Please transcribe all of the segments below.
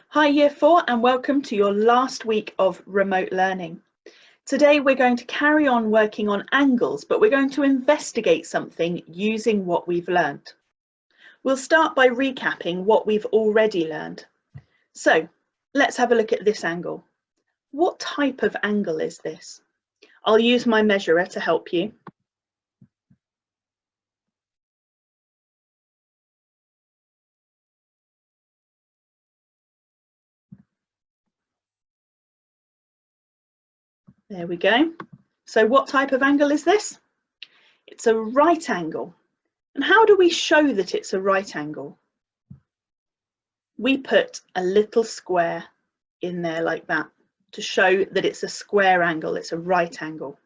Hi Year 4 and welcome to your last week of remote learning. Today we're going to carry on working on angles, but we're going to investigate something using what we've learned. We'll start by recapping what we've already learned. So let's have a look at this angle. What type of angle is this? I'll use my measurer to help you. There we go. So what type of angle is this? It's a right angle. And how do we show that it's a right angle? We put a little square in there like that to show that it's a square angle, it's a right angle.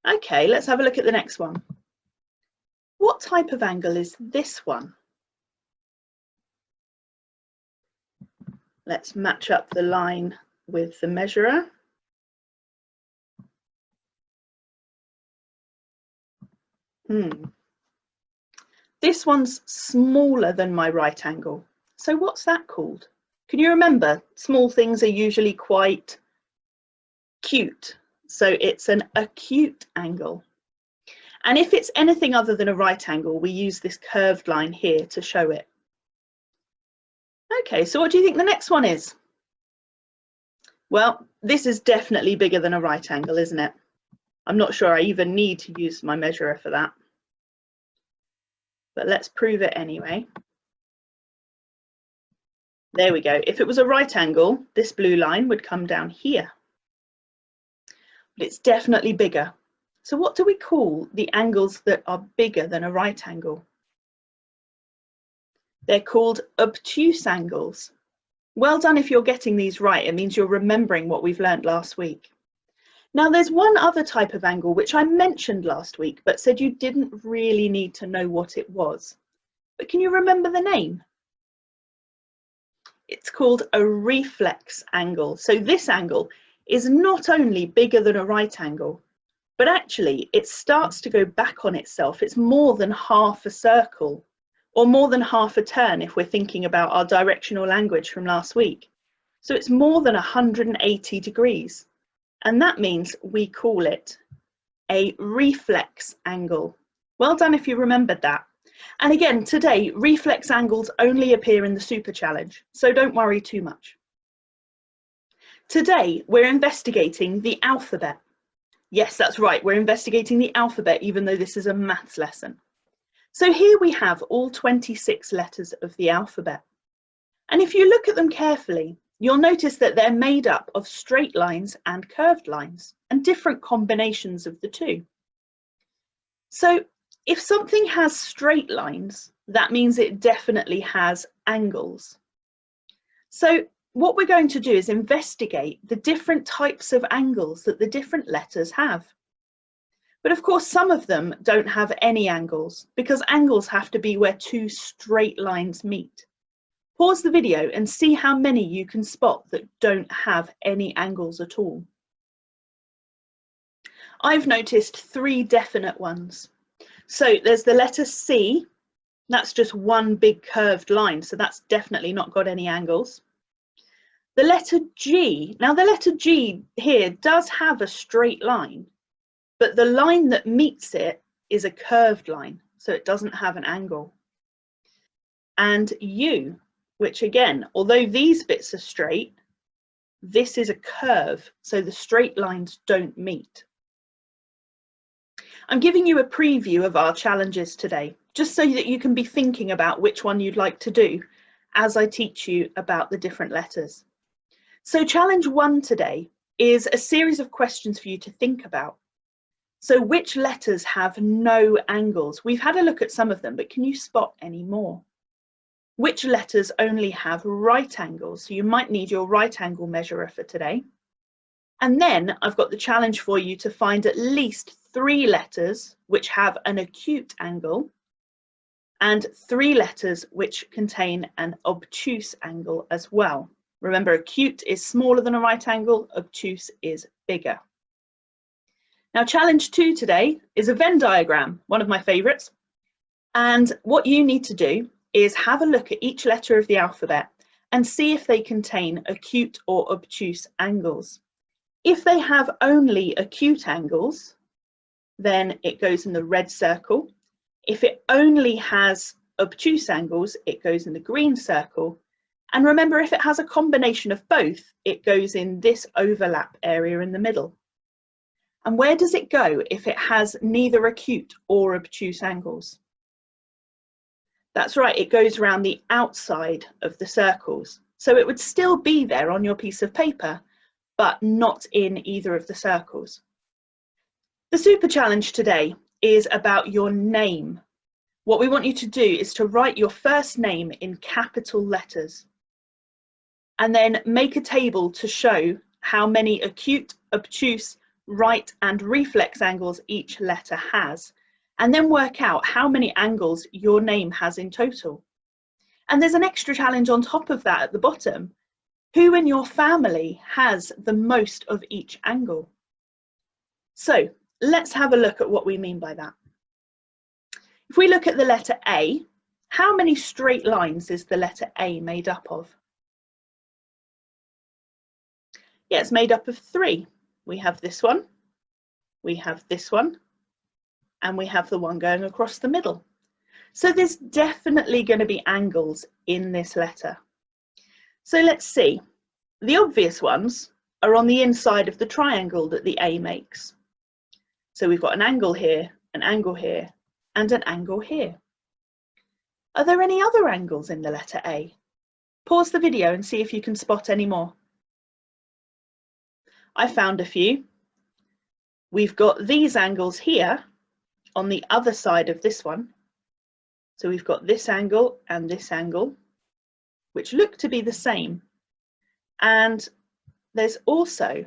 Okay, let's have a look at the next one. What type of angle is this one? Let's match up the line with the measurer. This one's smaller than my right angle. So what's that called? Can you remember? Small things are usually quite cute. So it's an acute angle. And if it's anything other than a right angle, we use this curved line here to show it. Okay, so what do you think the next one is? Well, this is definitely bigger than a right angle, isn't it? I'm not sure I even need to use my measurer for that. But let's prove it anyway. There we go. If it was a right angle, this blue line would come down here. But it's definitely bigger. So what do we call the angles that are bigger than a right angle? They're called obtuse angles. Well done if you're getting these right. It means you're remembering what we've learned last week. Now there's one other type of angle which I mentioned last week but said you didn't really need to know what it was. But can you remember the name? It's called a reflex angle. So this angle is not only bigger than a right angle, but actually it starts to go back on itself. It's more than half a circle, or more than half a turn if we're thinking about our directional language from last week. So it's more than 180 degrees. And that means we call it a reflex angle. Well done if you remembered that. And again, today, reflex angles only appear in the super challenge, so don't worry too much. Today, we're investigating the alphabet. Yes, that's right, we're investigating the alphabet, even though this is a maths lesson. So here we have all 26 letters of the alphabet. And if you look at them carefully, you'll notice that they're made up of straight lines and curved lines and different combinations of the two. So if something has straight lines, that means it definitely has angles. So what we're going to do is investigate the different types of angles that the different letters have. But of course, some of them don't have any angles because angles have to be where two straight lines meet. Pause the video and see how many you can spot that don't have any angles at all. I've noticed 3 definite ones. So there's the letter C, that's just one big curved line, so that's definitely not got any angles. The letter G, now the letter G here does have a straight line, but the line that meets it is a curved line, so it doesn't have an angle. And U, which again, although these bits are straight, this is a curve, so the straight lines don't meet. I'm giving you a preview of our challenges today, just so that you can be thinking about which one you'd like to do as I teach you about the different letters. So challenge 1 today is a series of questions for you to think about. So which letters have no angles? We've had a look at some of them, but can you spot any more? Which letters only have right angles? So you might need your right angle measurer for today. And then I've got the challenge for you to find at least 3 letters which have an acute angle and 3 letters which contain an obtuse angle as well. Remember, acute is smaller than a right angle, obtuse is bigger. Now, challenge 2 today is a Venn diagram, one of my favorites. And what you need to do is have a look at each letter of the alphabet and see if they contain acute or obtuse angles. If they have only acute angles, then it goes in the red circle. If it only has obtuse angles, it goes in the green circle. And remember, if it has a combination of both, it goes in this overlap area in the middle. And where does it go if it has neither acute or obtuse angles? That's right, it goes around the outside of the circles. So it would still be there on your piece of paper, but not in either of the circles. The super challenge today is about your name. What we want you to do is to write your first name in capital letters and then make a table to show how many acute, obtuse, right and reflex angles each letter has, and then work out how many angles your name has in total. And there's an extra challenge on top of that at the bottom. Who in your family has the most of each angle? So let's have a look at what we mean by that. If we look at the letter A, how many straight lines is the letter A made up of? Yeah, it's made up of 3. We have this one, we have this one, and we have the one going across the middle. So there's definitely going to be angles in this letter. So let's see. The obvious ones are on the inside of the triangle that the A makes. So we've got an angle here, and an angle here. Are there any other angles in the letter A? Pause the video and see if you can spot any more. I found a few. We've got these angles here on the other side of this one. So we've got this angle and this angle, which look to be the same. And there's also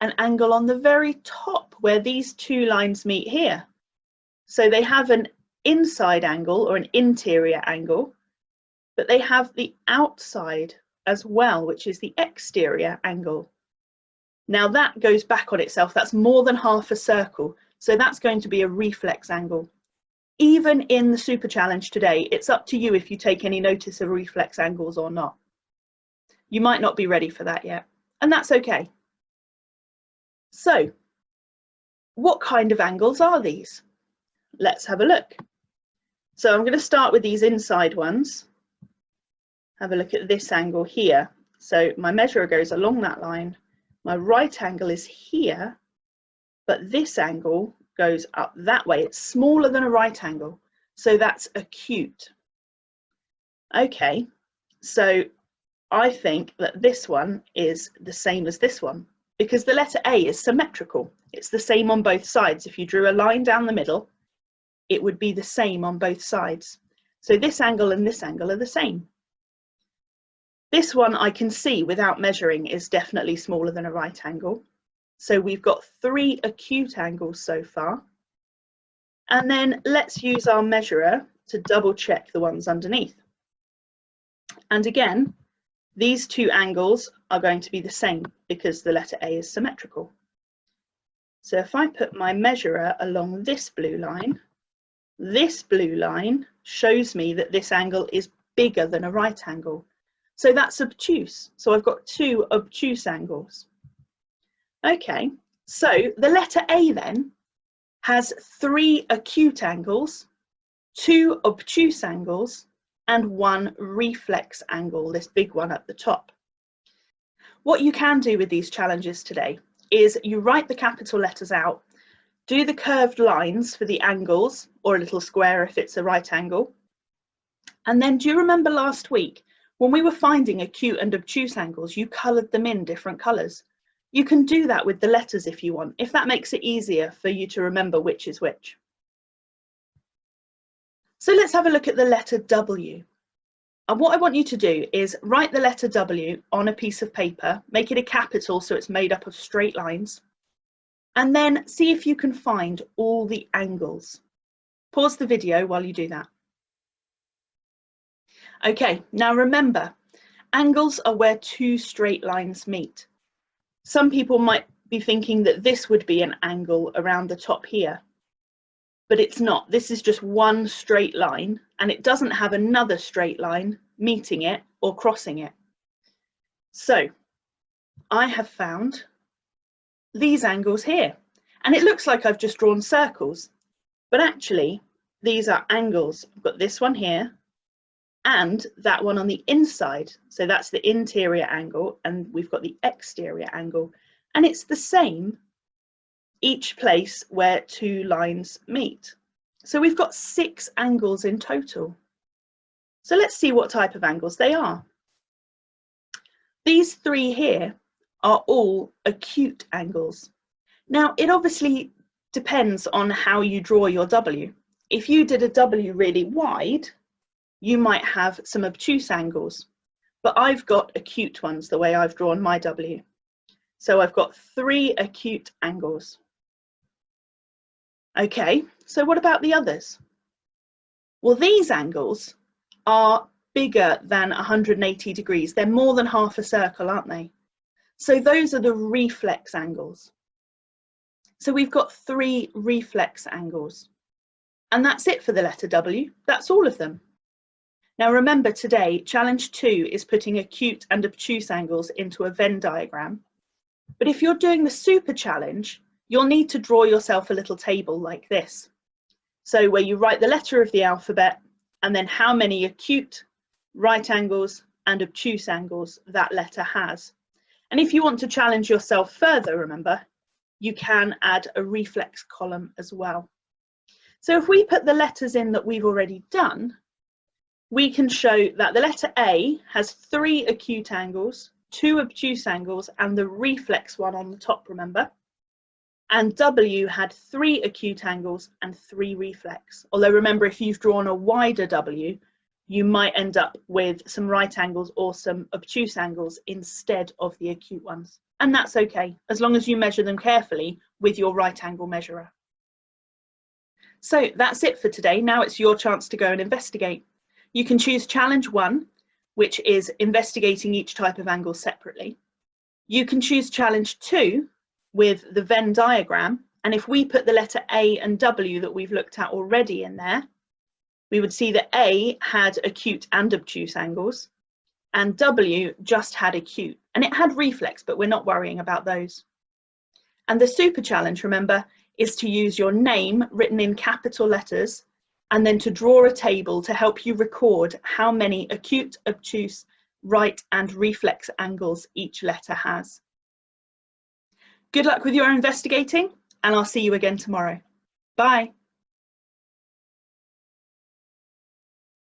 an angle on the very top where these 2 lines meet here. So they have an inside angle or an interior angle, but they have the outside as well, which is the exterior angle. Now that goes back on itself. That's more than half a circle. So that's going to be a reflex angle. Even in the super challenge today, it's up to you if you take any notice of reflex angles or not. You might not be ready for that yet, and that's okay. So, what kind of angles are these? Let's have a look. So I'm going to start with these inside ones. Have a look at this angle here. So my measurer goes along that line. My right angle is here, but this angle goes up that way. It's smaller than a right angle, so that's acute. Okay, so I think that this one is the same as this one because the letter A is symmetrical. It's the same on both sides. If you drew a line down the middle, it would be the same on both sides. So this angle and this angle are the same. This one I can see without measuring is definitely smaller than a right angle. So we've got 3 acute angles so far. And then let's use our measurer to double check the ones underneath. And again, these 2 angles are going to be the same because the letter A is symmetrical. So if I put my measurer along this blue line shows me that this angle is bigger than a right angle. So that's obtuse. So I've got 2 obtuse angles. Okay, so the letter A then has 3 acute angles, 2 obtuse angles, and 1 reflex angle, this big one at the top. What you can do with these challenges today is you write the capital letters out, do the curved lines for the angles, or a little square if it's a right angle. And then do you remember last week when we were finding acute and obtuse angles, you coloured them in different colours? You can do that with the letters if you want, if that makes it easier for you to remember which is which. So let's have a look at the letter W. And what I want you to do is write the letter W on a piece of paper, make it a capital so it's made up of straight lines, and then see if you can find all the angles. Pause the video while you do that. Okay, now remember, angles are where 2 straight lines meet. Some people might be thinking that this would be an angle around the top here, but it's not. This is just 1 straight line and it doesn't have another straight line meeting it or crossing it. So I have found these angles here, and it looks like I've just drawn circles, but actually these are angles. I've got this one here and that one on the inside, so that's the interior angle, and we've got the exterior angle, and it's the same each place where two lines meet. So we've got 6 angles in total. So let's see what type of angles they are. These 3 here are all acute angles. Now, it obviously depends on how you draw your W. If you did a W really wide, you might have some obtuse angles, but I've got acute ones the way I've drawn my W. So I've got 3 acute angles. Okay, so what about the others? Well, these angles are bigger than 180 degrees. They're more than half a circle, aren't they? So those are the reflex angles. So we've got 3 reflex angles. And that's it for the letter W. That's all of them. Now remember, today, challenge 2 is putting acute and obtuse angles into a Venn diagram. But if you're doing the super challenge, you'll need to draw yourself a little table like this. So where you write the letter of the alphabet and then how many acute, right angles and obtuse angles that letter has. And if you want to challenge yourself further, remember, you can add a reflex column as well. So if we put the letters in that we've already done, we can show that the letter A has 3 acute angles, 2 obtuse angles, and the reflex one on the top, remember? And W had 3 acute angles and 3 reflex. Although remember, if you've drawn a wider W, you might end up with some right angles or some obtuse angles instead of the acute ones. And that's okay, as long as you measure them carefully with your right angle measurer. So that's it for today. Now it's your chance to go and investigate. You can choose challenge 1, which is investigating each type of angle separately. You can choose challenge 2 with the Venn diagram, and if we put the letter A and W that we've looked at already in there, we would see that A had acute and obtuse angles, and W just had acute, and it had reflex, but we're not worrying about those. And the super challenge, remember, is to use your name written in capital letters and then to draw a table to help you record how many acute, obtuse, right and reflex angles each letter has. Good luck with your investigating, and I'll see you again tomorrow. Bye.